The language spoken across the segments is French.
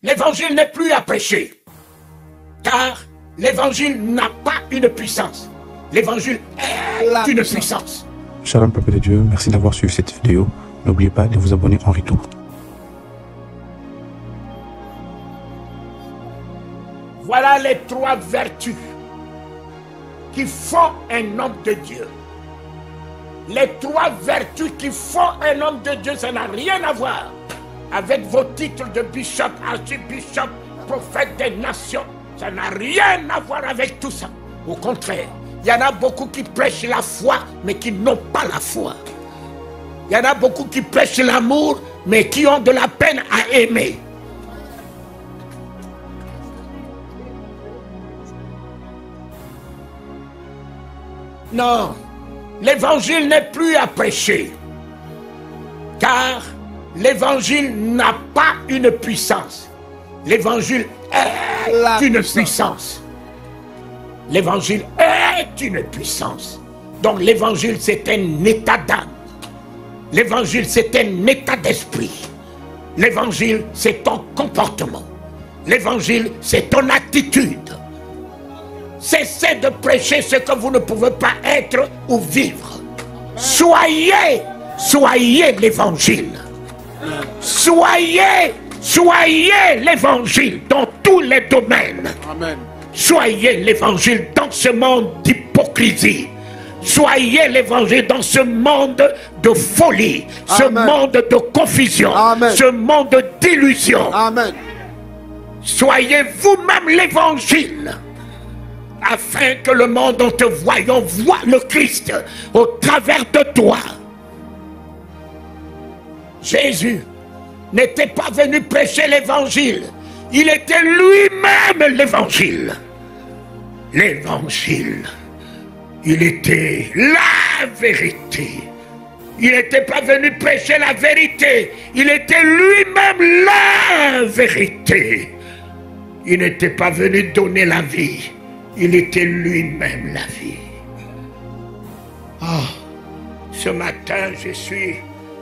L'évangile n'est plus à prêcher, car l'évangile n'a pas une puissance. L'évangile est une puissance. Shalom peuple de Dieu, merci d'avoir suivi cette vidéo. N'oubliez pas de vous abonner en retour. Voilà les trois vertus qui font un homme de Dieu. Les trois vertus qui font un homme de Dieu, ça n'a rien à voir avec vos titres de bishop, archibishop, prophète des nations. Ça n'a rien à voir avec tout ça. Au contraire, il y en a beaucoup qui prêchent la foi, mais qui n'ont pas la foi. Il y en a beaucoup qui prêchent l'amour, mais qui ont de la peine à aimer. Non, l'évangile n'est plus à prêcher, car l'évangile n'a pas une puissance. L'évangile est une puissance. L'évangile est une puissance. Donc l'évangile c'est un état d'âme. L'évangile c'est un état d'esprit. L'évangile c'est ton comportement. L'évangile c'est ton attitude. Cessez de prêcher ce que vous ne pouvez pas être ou vivre. Soyez l'évangile. Soyez l'évangile dans tous les domaines. Amen. Soyez l'évangile dans ce monde d'hypocrisie. Soyez l'évangile dans ce monde de folie, ce monde de confusion, ce monde d'illusion. Amen. Soyez vous-même l'évangile, afin que le monde en te voyant voit le Christ au travers de toi. Jésus n'était pas venu prêcher l'évangile, il était lui-même l'évangile. L'évangile, il était la vérité. Il n'était pas venu prêcher la vérité, il était lui-même la vérité. Il n'était pas venu donner la vie, il était lui-même la vie. Oh, ce matin, je suis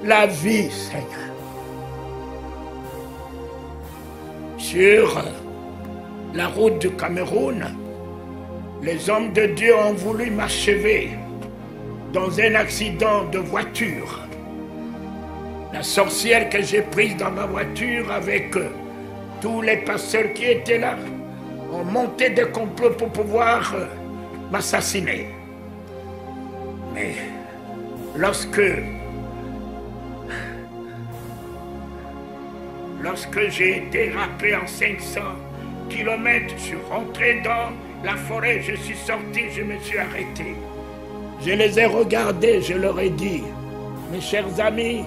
la vie, Seigneur. Sur la route du Cameroun, les hommes de Dieu ont voulu m'achever dans un accident de voiture. La sorcière que j'ai prise dans ma voiture avec tous les pasteurs qui étaient là ont monté des complots pour pouvoir m'assassiner. Mais lorsque j'ai dérapé en 500 km, je suis rentré dans la forêt, je suis sorti, je me suis arrêté. Je les ai regardés, je leur ai dit, mes chers amis,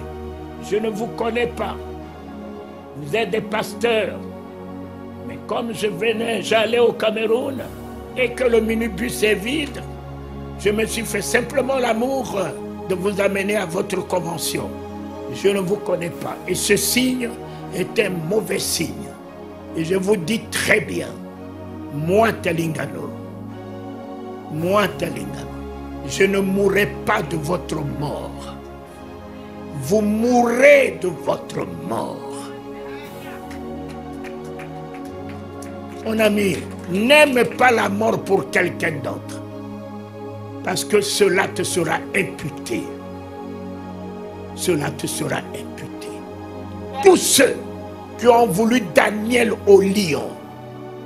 je ne vous connais pas. Vous êtes des pasteurs. Mais comme j'allais au Cameroun et que le minibus est vide, je me suis fait simplement l'amour de vous amener à votre convention. Je ne vous connais pas. Et ce signe est un mauvais signe. Et je vous dis très bien, moi Talingano, je ne mourrai pas de votre mort. Vous mourrez de votre mort. Mon ami, n'aime pas la mort pour quelqu'un d'autre, parce que cela te sera imputé. Cela te sera imputé. Tous ceux qui ont voulu Daniel au lion,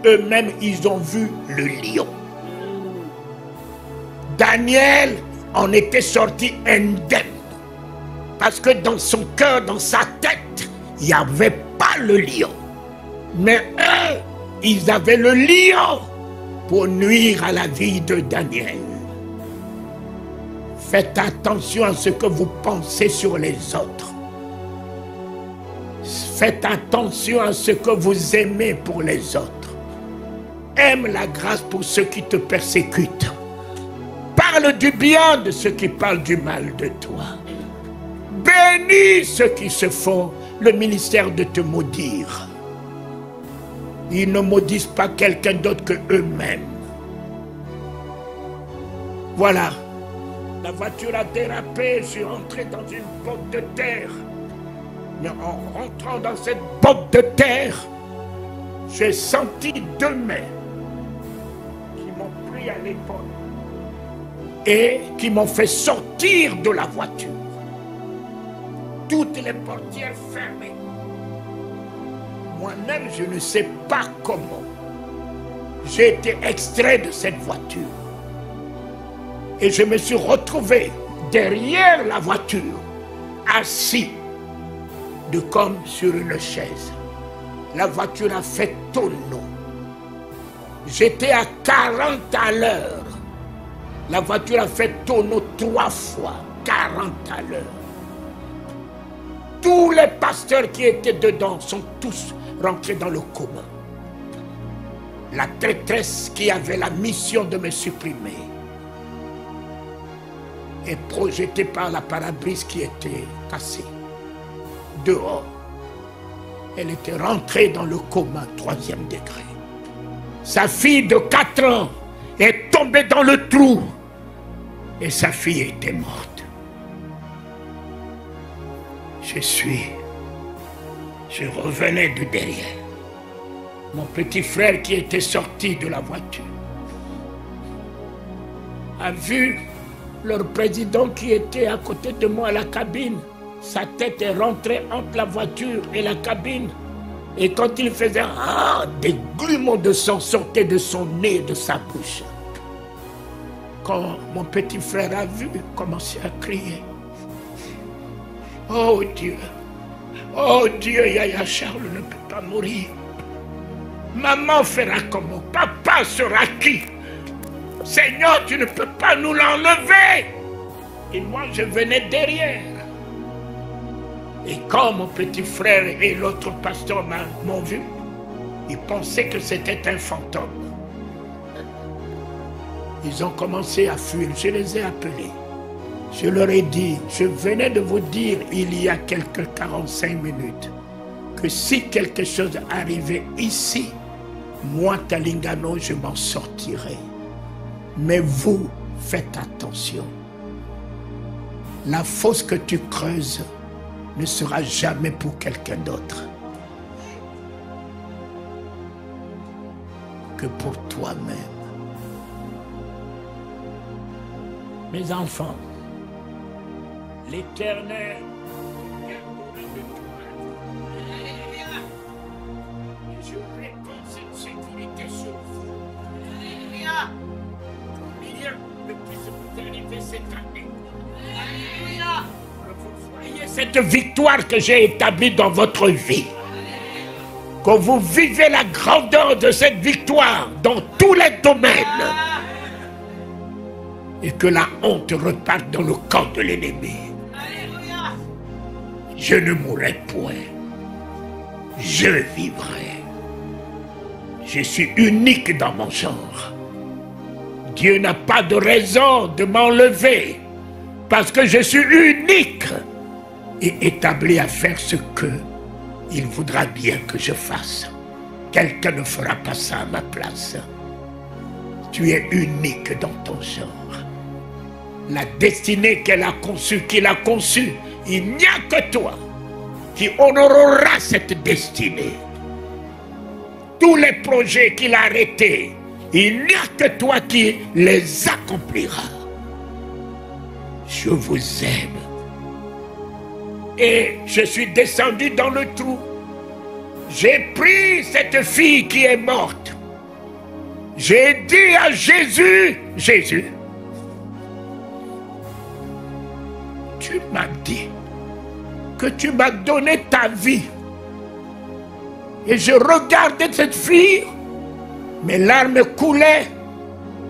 eux-mêmes, ils ont vu le lion. Daniel en était sorti indemne, parce que dans son cœur, dans sa tête, il n'y avait pas le lion. Mais eux, ils avaient le lion pour nuire à la vie de Daniel. Faites attention à ce que vous pensez sur les autres. Faites attention à ce que vous aimez pour les autres. Aime la grâce pour ceux qui te persécutent. Parle du bien de ceux qui parlent du mal de toi. Bénis ceux qui se font le ministère de te maudire. Ils ne maudissent pas quelqu'un d'autre que eux-mêmes. Voilà. La voiture a dérapé, je suis rentré dans une botte de terre. Mais en rentrant dans cette botte de terre, j'ai senti 2 mains qui m'ont pris à l'épaule et qui m'ont fait sortir de la voiture. Toutes les portières fermées. Moi-même, je ne sais pas comment. J'ai été extrait de cette voiture. Et je me suis retrouvé derrière la voiture, assis, comme sur une chaise. La voiture a fait tonneau. J'étais à 40 à l'heure. La voiture a fait tonneau 3 fois, 40 à l'heure. Tous les pasteurs qui étaient dedans sont tous rentrés dans le coma. La traîtresse qui avait la mission de me supprimer est projetée par la pare-brise qui était cassée. Dehors, elle était rentrée dans le coma 3e degré. Sa fille de 4 ans est tombée dans le trou et sa fille était morte. Je revenais de derrière. Mon petit frère qui était sorti de la voiture a vu leur président qui était à côté de moi à la cabine. Sa tête est rentrée entre la voiture et la cabine. Et quand il faisait des grumeaux de sang sortaient de son nez et de sa bouche. Quand mon petit frère a vu, il commençait à crier. Oh Dieu, Yaya Charles ne peut pas mourir. Maman fera comment? Papa sera qui? Seigneur, tu ne peux pas nous l'enlever. Et moi, je venais derrière. Et quand mon petit frère et l'autre pasteur m'ont vu, ils pensaient que c'était un fantôme. Ils ont commencé à fuir. Je les ai appelés. Je leur ai dit, je venais de vous dire il y a quelques 45 minutes que si quelque chose arrivait ici, moi, Talingano, je m'en sortirai. Mais vous, faites attention. La fosse que tu creuses ne sera jamais pour quelqu'un d'autre que pour toi-même. Mes enfants, l'Éternel gardera de toi. Je réponds cette sécurité sur vous. Combien ne puisse vous arriver cette année? Vous voyez cette victoire que j'ai établie dans votre vie. Que vous vivez la grandeur de cette victoire dans tous les domaines. Et que la honte reparte dans le camp de l'ennemi. Je ne mourrai point. Je vivrai. Je suis unique dans mon genre. Dieu n'a pas de raison de m'enlever parce que je suis unique et établi à faire ce que il voudra bien que je fasse. Quelqu'un ne fera pas ça à ma place. Tu es unique dans ton genre. La destinée qu'elle a conçue, qu'il a conçue, il n'y a que toi qui honorera cette destinée. Tous les projets qu'il a arrêtés, il n'y a que toi qui les accompliras. Je vous aime. Et je suis descendu dans le trou. J'ai pris cette fille qui est morte. J'ai dit à Jésus, Jésus, tu m'as dit que tu m'as donné ta vie. Et je regardais cette fille, mes larmes coulaient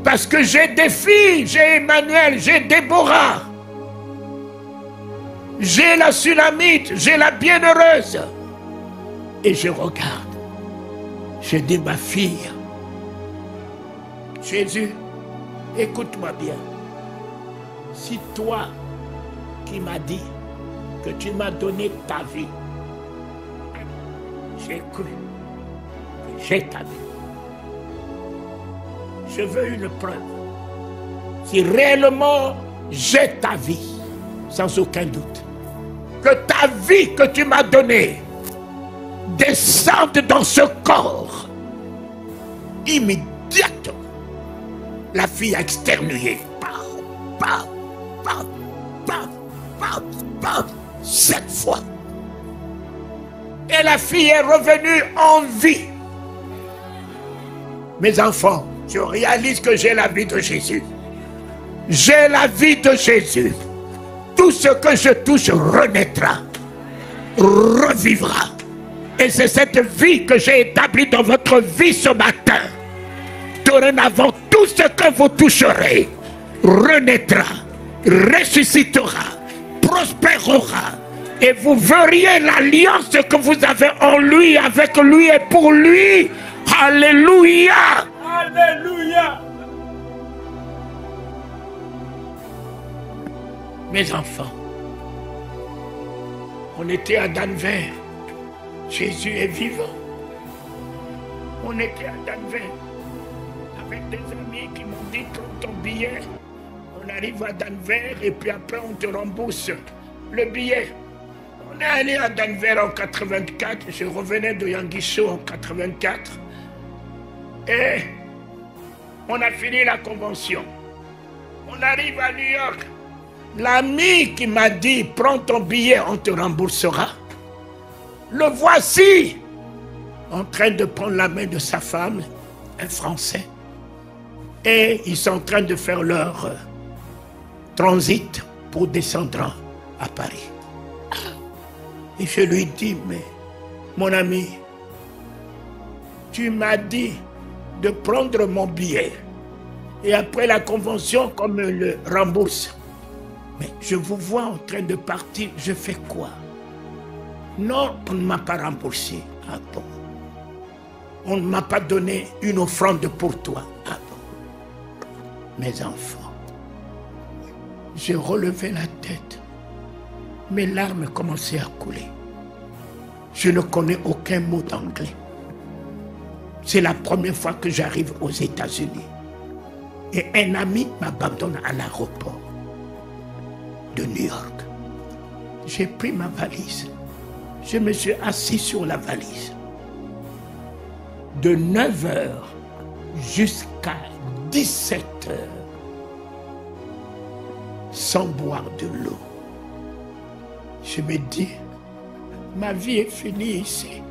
parce que j'ai des filles, j'ai Emmanuel, j'ai Déborah, j'ai la Sunamite, j'ai la Bienheureuse. Et je regarde, je dis ma fille, Jésus, écoute-moi bien, si toi qui m'as dit que tu m'as donné ta vie, j'ai cru que j'ai ta vie. Je veux une preuve. Si réellement j'ai ta vie, sans aucun doute, que ta vie que tu m'as donnée descende dans ce corps Immédiatement, la fille a externué. 7 fois. Et la fille est revenue en vie. Mes enfants, je réalise que j'ai la vie de Jésus. J'ai la vie de Jésus. Tout ce que je touche renaîtra, revivra. Et c'est cette vie que j'ai établie dans votre vie ce matin. Dorénavant, tout ce que vous toucherez renaîtra, ressuscitera, prospérera. Et vous verriez l'alliance que vous avez en lui, avec lui et pour lui. Alléluia! Alléluia! Mes enfants, on était à Denver. Jésus est vivant. On était à Denver avec des amis qui m'ont dit: prends ton billet, on arrive à Denver et puis après on te rembourse le billet. On est allé à Denver en 84, je revenais de Yangisho en 84 et on a fini la convention. On arrive à New York. L'ami qui m'a dit: prends ton billet, on te remboursera. Le voici en train de prendre la main de sa femme, un Français. Et ils sont en train de faire leur transit pour descendre à Paris. Et je lui dis: mais mon ami, tu m'as dit de prendre mon billet. Et après la convention, qu'on me le rembourse. Mais je vous vois en train de partir, je fais quoi? Non, on ne m'a pas remboursé. Ah bon? On ne m'a pas donné une offrande pour toi. Ah bon? Mes enfants, j'ai relevé la tête. Mes larmes commençaient à couler. Je ne connais aucun mot d'anglais. C'est la première fois que j'arrive aux États-Unis. Et un ami m'abandonne à l'aéroport de New York. J'ai pris ma valise. Je me suis assis sur la valise. De 9h jusqu'à 17h, sans boire de l'eau. Je me dis: ma vie est finie ici.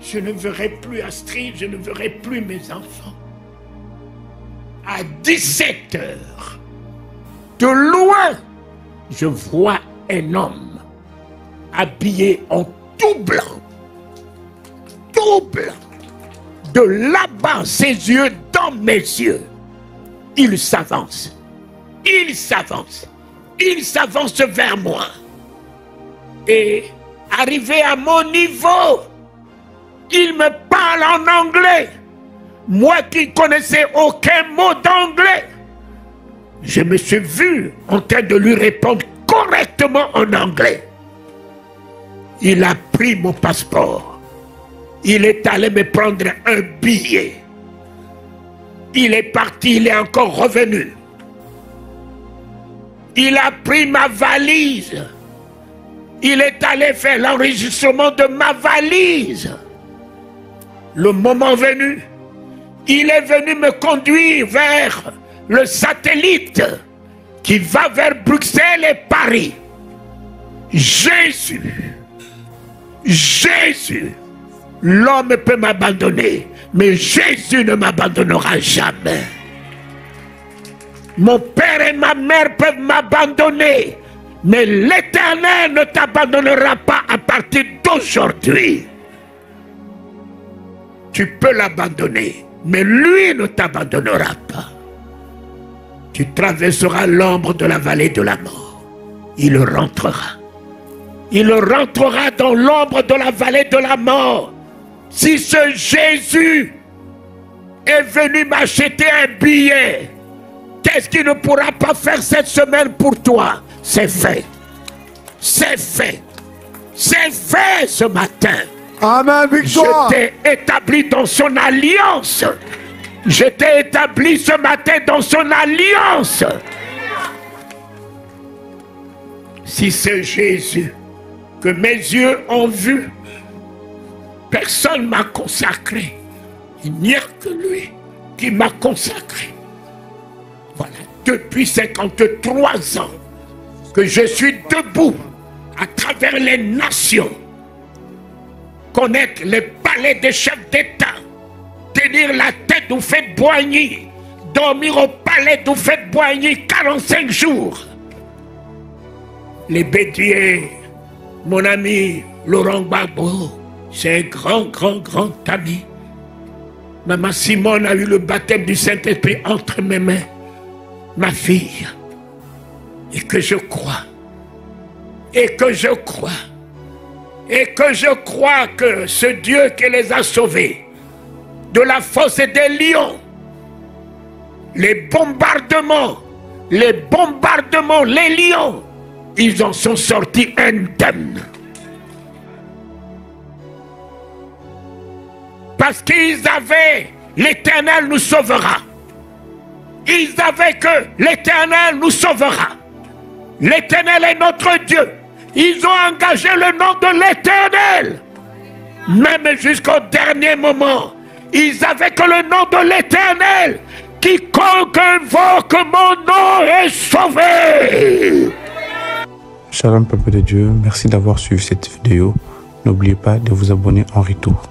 Je ne verrai plus Astrid, je ne verrai plus mes enfants. À 17h, de loin, je vois un homme habillé en tout blanc. Tout blanc. De là-bas, ses yeux dans mes yeux. Il s'avance. Il s'avance. Il s'avance vers moi. Et arrivé à mon niveau, il me parle en anglais. Moi qui ne connaissais aucun mot d'anglais. Je me suis vu en train de lui répondre correctement en anglais. Il a pris mon passeport. Il est allé me prendre un billet. Il est parti, il est encore revenu. Il a pris ma valise. Il est allé faire l'enregistrement de ma valise. Le moment venu, il est venu me conduire vers le satellite qui va vers Bruxelles et Paris. Jésus, Jésus, l'homme peut m'abandonner, mais Jésus ne m'abandonnera jamais. Mon père et ma mère peuvent m'abandonner, mais l'Éternel ne t'abandonnera pas à partir d'aujourd'hui. Tu peux l'abandonner, mais lui ne t'abandonnera pas. Tu traverseras l'ombre de la vallée de la mort. Il rentrera. Il rentrera dans l'ombre de la vallée de la mort. Si ce Jésus est venu m'acheter un billet, qu'est-ce qu'il ne pourra pas faire cette semaine pour toi? C'est fait. C'est fait. C'est fait ce matin. Amen, victoire. Je t'ai établi dans son alliance. Je t'ai établi ce matin dans son alliance. Si c'est Jésus que mes yeux ont vu, personne ne m'a consacré. Il n'y a que lui qui m'a consacré. Voilà, depuis 53 ans que je suis debout à travers les nations, connaître les palais des chefs d'État, tenir la tête d'Houphouët-Boigny, dormir au palais d'Houphouët-Boigny 45 jours. Les Bédier, mon ami Laurent Gbagbo, c'est un grand ami. Maman Simone a eu le baptême du Saint-Esprit entre mes mains, ma fille, et que je crois, que ce Dieu qui les a sauvés de la fosse des lions, les bombardements, les lions, ils en sont sortis indemnes. Parce qu'ils avaient l'Éternel nous sauvera. Ils avaient que l'Éternel nous sauvera. L'Éternel est notre Dieu. Ils ont engagé le nom de l'Éternel. Même jusqu'au dernier moment, ils avaient que le nom de l'Éternel. Quiconque invoque mon nom est sauvé. Shalom peuple de Dieu, merci d'avoir suivi cette vidéo. N'oubliez pas de vous abonner en retour.